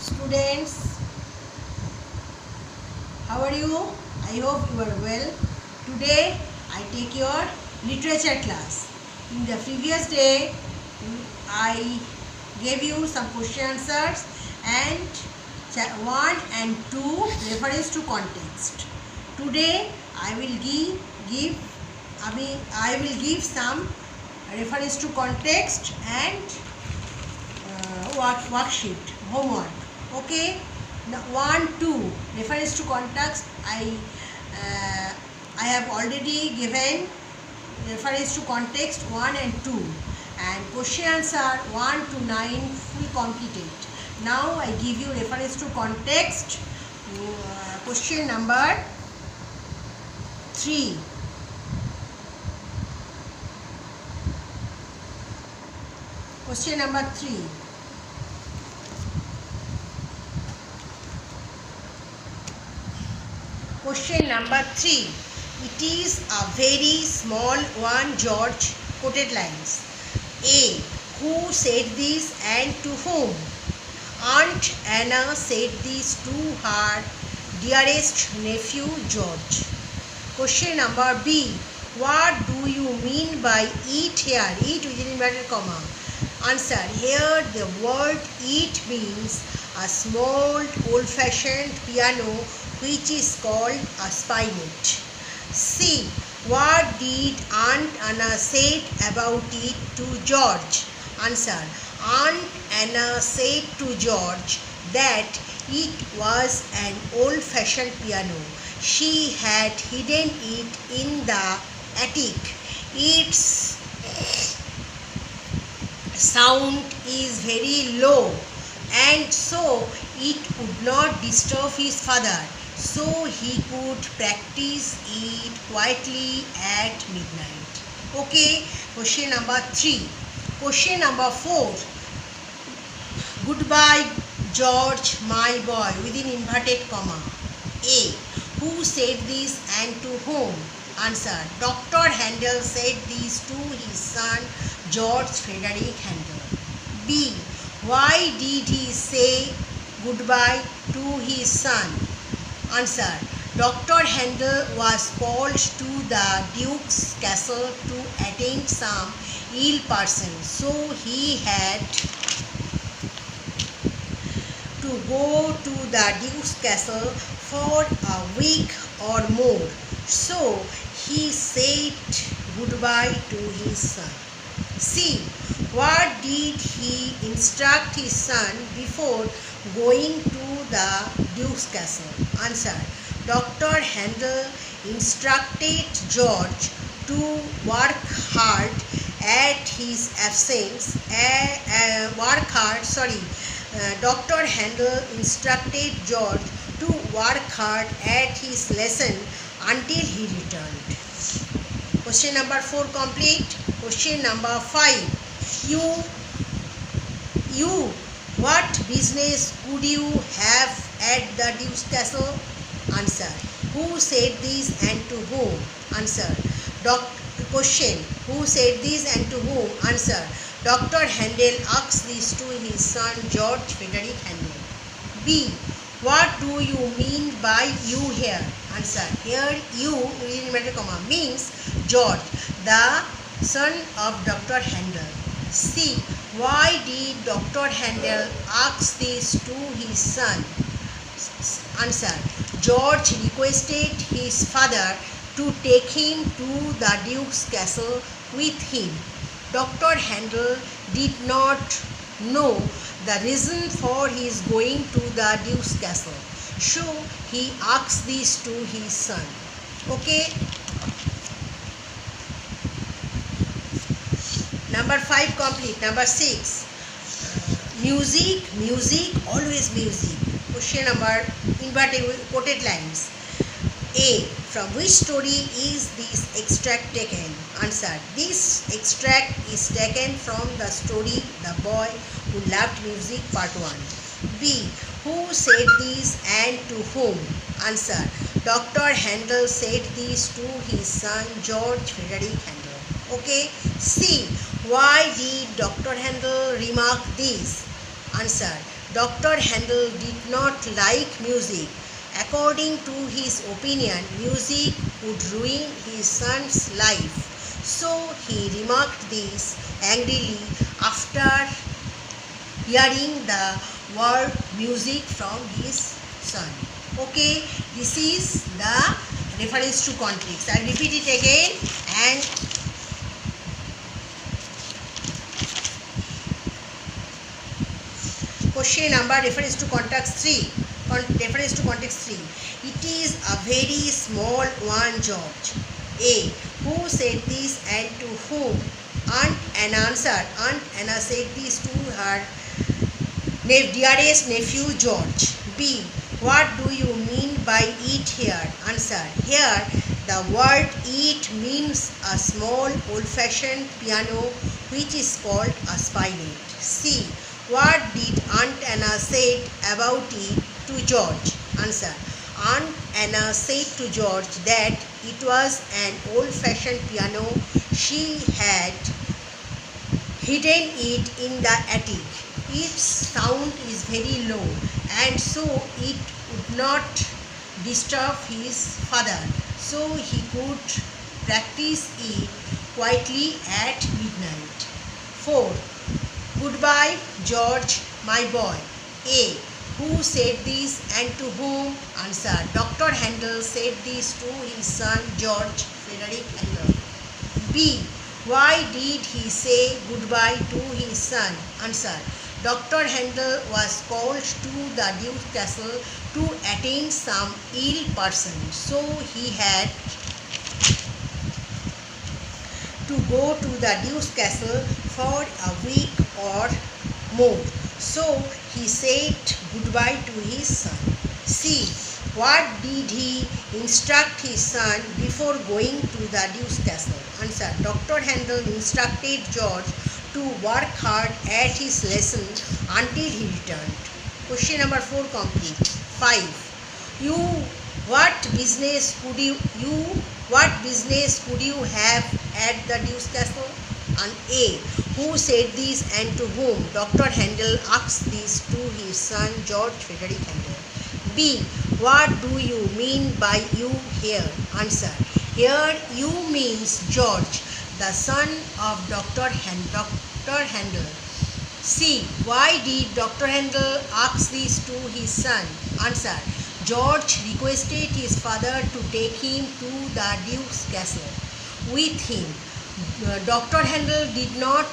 Students, how are you? I hope you are well. Today I take your literature class. In the previous day I gave you some question answers and 1 and 2 reference to context. Today I will give some reference to context and worksheet homework. Okay, now 1 2 reference to context. I have already given reference to context 1 and 2, and question answer 1 to 9 full completed. Now I give you reference to context. Question number 3. Question number 3. Question number 3. It is a very small one. George quoted lines. A. Who said this and to whom? Aunt Anna said this to her dearest nephew George. Question number B. What do you mean by eat here? Eat within inverted comma. Answer. Here the word eat means a small old-fashioned piano which is called a spinet. C. What did Aunt Anna said about it to George? Answer. Aunt Anna said to George that it was an old-fashioned piano. She had hidden it in the attic. Its sound is very low, and so it would not disturb his father, so he could practice it quietly at midnight. Okay, question number 3. Question number 4. Goodbye George, my boy, within inverted comma. A. Who said this and to whom? Answer. Dr. Handel said this to his son George Frederick Handel. B. Why did he say goodbye to his son? Answer. Dr. Handel was called to the Duke's castle to attend some ill person, so he had to go to the Duke's castle for a week or more. So he said goodbye to his son. C. What did he instruct his son before going to the Duke's castle? Answer. Dr. Handel instructed George to work hard at his absence. Dr. Handel instructed George to work hard at his lesson until he returned. Question number 4 complete. Question number 5. What business could you have at the Duke's castle? Answer. Who said this and to whom? Answer. Question. Who said this and to whom? Answer. Dr. Handel asked this to his son George Frederick Handel. B. What do you mean by you here? Answer. Here you in inverted comma means George, the son of Dr. Handel. C. Why did Dr. Handel ask this to his son? Answer. George requested his father to take him to the Duke's castle with him. Dr. Handel did not know the reason for his going to the Duke's castle, so he asked this to his son. Okay. Number 5 complete. Number 6. Music, always music. Question number inverted quoted lines. A. From which story is this extract taken? Answer. This extract is taken from the story The Boy Who Loved Music Part 1. B. Who said this and to whom? Answer. Dr. Handel said this to his son George Frederick Handel. Okay. C. Why did Dr. Handel remark this? Answer. Dr. Handel did not like music. According to his opinion, music would ruin his son's life. So he remarked this angrily after hearing the word music from his son. Okay, this is the reference to context. I repeat it again. And question number reference to context 3. Reference to context 3. It is a very small one, George. A. Who said this and to whom? Aunt Anna answered. Aunt Anna said this to her dearest nephew George. B. What do you mean by it here? Answer. Here the word it means a small old-fashioned piano which is called a spinet. C. What did Aunt Anna say about it to George? Answer. Aunt Anna said to George that it was an old-fashioned piano. She had hidden it in the attic. Its sound is very low and so it would not disturb his father, so he could practice it quietly at midnight. 4. Goodbye, George, my boy. A. Who said this and to whom? Answer. Dr. Handel said this to his son George Frederick Handel. B. Why did he say goodbye to his son? Answer. Dr. Handel was called to the Duke's castle to attend some ill person, so he had to go to the Duke's castle for a week or more. So he said goodbye to his son. C. What did he instruct his son before going to the Duke's castle? Answer. Dr. Handel instructed George to work hard at his lesson until he returned. Question number 4 complete. 5. What business could you have at the Duke's castle? And A. Who said this and to whom? Dr. Handel asked this to his son George Frederick Handel. B. What do you mean by you here? Answer. Here you means George, the son of Dr. Handel. C. Why did Dr. Handel ask this to his son? Answer. George requested his father to take him to the Duke's castle with him. Dr. Handel did not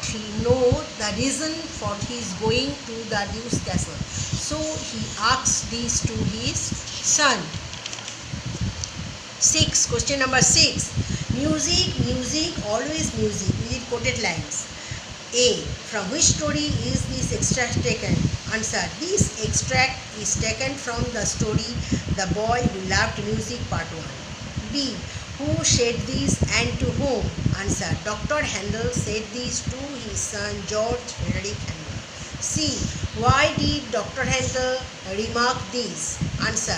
know the reason for his going to the Duke's castle, so he asked this to his son. 6. Question number 6. Music, always music. We need quoted lines. A. From which story is this extract taken? Answer. This extract is taken from the story The Boy Who Loved Music Part 1. B. Who said this and to whom? Answer. Dr. Handel said this to his son George Frederick Handel. C. Why did Dr. Handel remark this? Answer.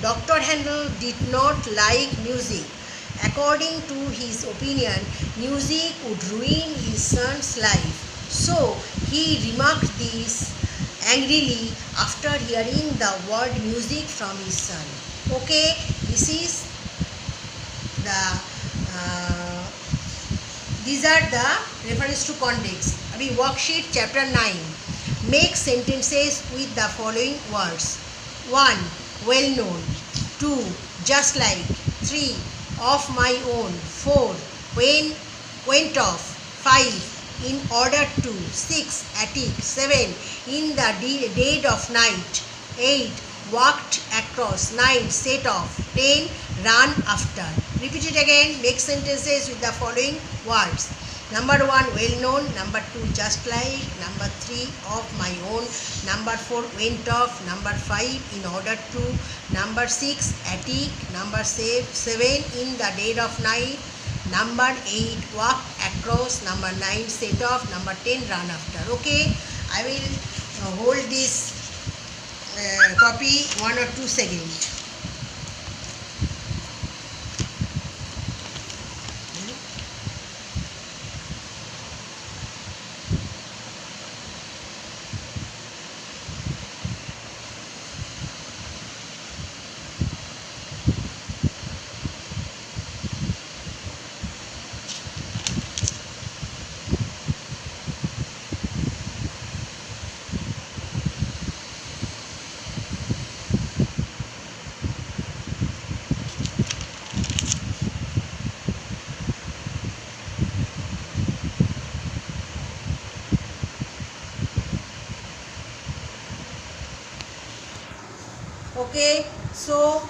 Dr. Handel did not like music. According to his opinion, music would ruin his son's life. So he remarked this angrily after hearing the word music from his son. Okay, this is these are the reference to context. Abhi worksheet chapter 9. Make sentences with the following words. 1. Well known. 2. Just like. 3. Of my own. 4. Went off. 5. In order to. 6. Attic. 7. In the dead of night. 8. Walked across. 9. Set off. 10. Run after. Repeat it again. Make sentences with the following words. Number 1, well known. Number 2, just like. Number 3, of my own. Number 4, went off. Number 5, in order to. Number 6, attic. Number 7, in the dead of night. Number 8, walk across. Number 9, set off. Number 10, run after. Okay, I will hold this copy 1 or 2 seconds. Okay, so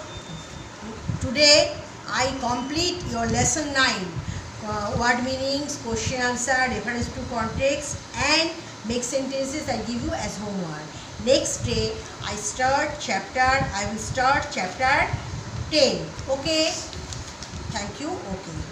today I complete your lesson 9, word meanings, question answer, reference to context, and make sentences I give you as homework. Next day I will start chapter 10. Okay, thank you. Okay.